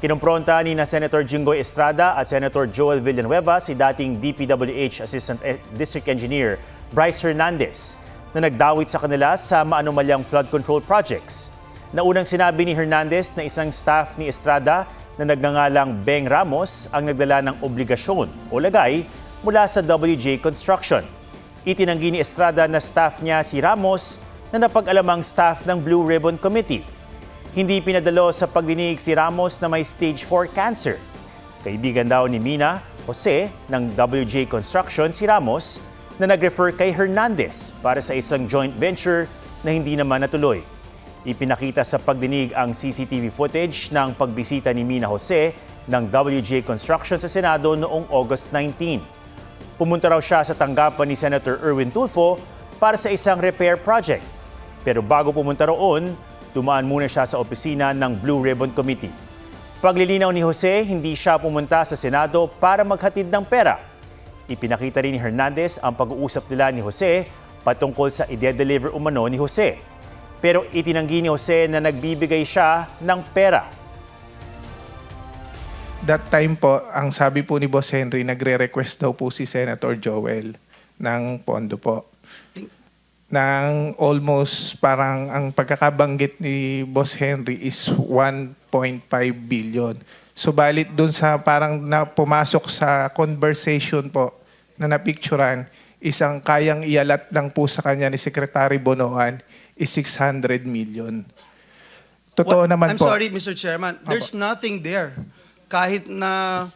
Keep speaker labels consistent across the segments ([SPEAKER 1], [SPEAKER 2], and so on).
[SPEAKER 1] Kinumpronta ni na Senator Jinggoy Estrada at Senator Joel Villanueva si dating DPWH Assistant District Engineer Bryce Hernandez na nagdawit sa kanila sa maanumalyang flood control projects. Naunang sinabi ni Hernandez na isang staff ni Estrada na nagngangalang Beng Ramos ang nagdala ng obligasyon o lagay mula sa WJ Construction. Itinanggi ni Estrada na staff niya si Ramos na napag-alamang staff ng Blue Ribbon Committee. Hindi pinadalo sa pagdinig si Ramos na may stage 4 cancer. Kaibigan daw ni Mina Jose ng WJ Construction si Ramos na nag-refer kay Hernandez para sa isang joint venture na hindi naman natuloy. Ipinakita sa pagdinig ang CCTV footage ng pagbisita ni Mina Jose ng WJ Construction sa Senado noong August 19. Pumunta raw siya sa tanggapan ni Senator Erwin Tulfo para sa isang repair project. Pero bago pumunta roon, dumaan muna siya sa opisina ng Blue Ribbon Committee. Paglilinaw ni Jose, hindi siya pumunta sa Senado para maghatid ng pera. Ipinakita rin ni Hernandez ang pag-uusap nila ni Jose patungkol sa ide-deliver umano ni Jose. Pero itinanggi ni Jose na nagbibigay siya ng pera.
[SPEAKER 2] That time po, ang sabi po ni Boss Henry, nagre-request daw po si Senator Joel ng pondo po. Nang almost parang ang pagkakabanggit ni Boss Henry is 1.5 billion. Subalit dun sa parang na pumasok sa conversation po na napicturan, isang kayang ialat lang po sa kanya ni Secretary Bonoan is 600 million. Totoo naman
[SPEAKER 3] I'm
[SPEAKER 2] po.
[SPEAKER 3] sorry, Mr. Chairman. There's nothing there. Kahit na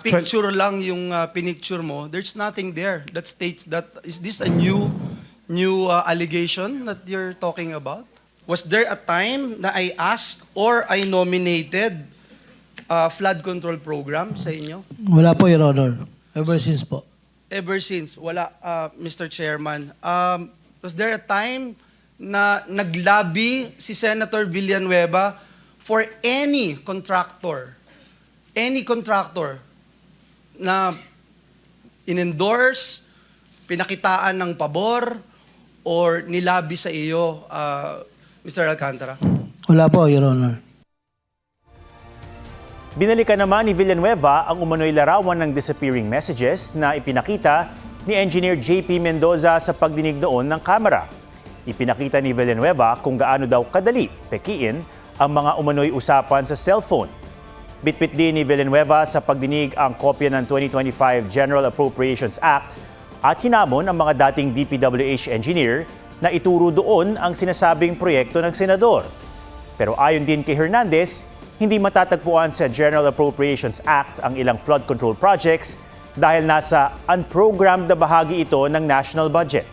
[SPEAKER 3] picture lang yung pinicture mo, there's nothing there that states that, is this a new allegation that you're talking about? Was there a time na I asked or I nominated a flood control program sa inyo?
[SPEAKER 4] Wala po, Your Honor. Ever since po.
[SPEAKER 3] Ever since, wala, Mr. Chairman. Was there a time na naglabi si Senator Villanueva for any contractor na in-endorse, pinakitaan ng pabor, or nilabi sa iyo, Mr. Alcantara?
[SPEAKER 4] Wala po, Your Honor.
[SPEAKER 1] Binalikan naman ni Villanueva ang umano'y larawan ng disappearing messages na ipinakita ni Engineer JP Mendoza sa pagdinig noon ng Kamara. Ipinakita ni Villanueva kung gaano daw kadali pekiin ang mga umano'y usapan sa cellphone. Bitbit din ni Villanueva sa pagdinig ang kopya ng 2025 General Appropriations Act at hinamon ang mga dating DPWH engineer na ituro doon ang sinasabing proyekto ng senador. Pero ayon din kay Hernandez, hindi matatagpuan sa General Appropriations Act ang ilang flood control projects dahil nasa unprogrammed na bahagi ito ng national budget.